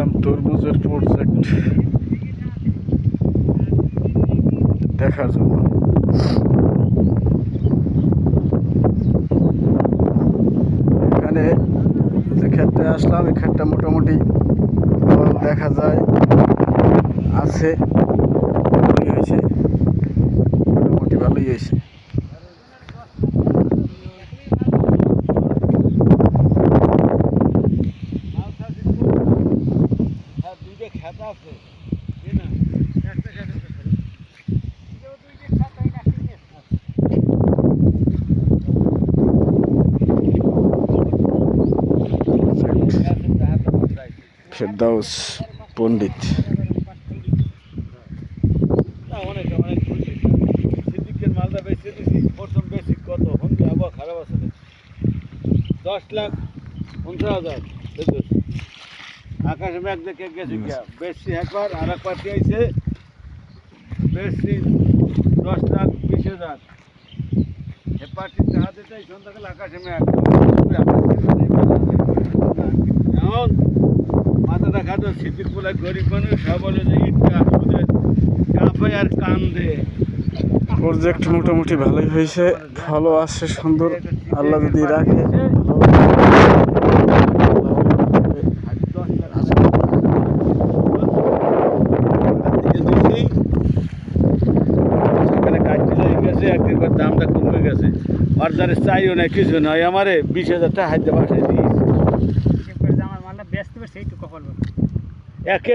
আসলাম তরমুজের প্রজেক্ট দেখার জন্য। এখানে যে ক্ষেত্রে আসলাম, এই ক্ষেতটা মোটামুটি ফল দেখা যায় আছে, ভালোই হয়েছে, মোটামুটি ভালোই হয়েছে। ফেরদাউস পণ্ডিত অনেক অনেক খুশি। সিদ্দিকের মালটা বেশি দিছি, প্রথম বেশি কত হন্দি আবহাওয়া খারাপ আছে 10,50,000 আকাশে মেঘ দেখে গেছি গিয়া বেশি একবার আর এক পার্টি আইছে বেশি 10,20,000 এ পার্টি হাতে চাই সন্ধ্যাকালে আকাশে মেঘ এখন মাথাটা খাতো সিদ্দিক বলে গরিব মানুষ সব বলে যে ইট কাঁপে আর কান্দে। প্রজেক্ট মোটামুটি ভালোই হয়েছে, ভালো আছে, সুন্দর। আল্লাহ যদি রাখে একদিন দামটা কমে গেছে, আর যারা চাইও না কিছু নয়, আমারে 20,000 টাকা হাতে বাসায় দিয়েছে।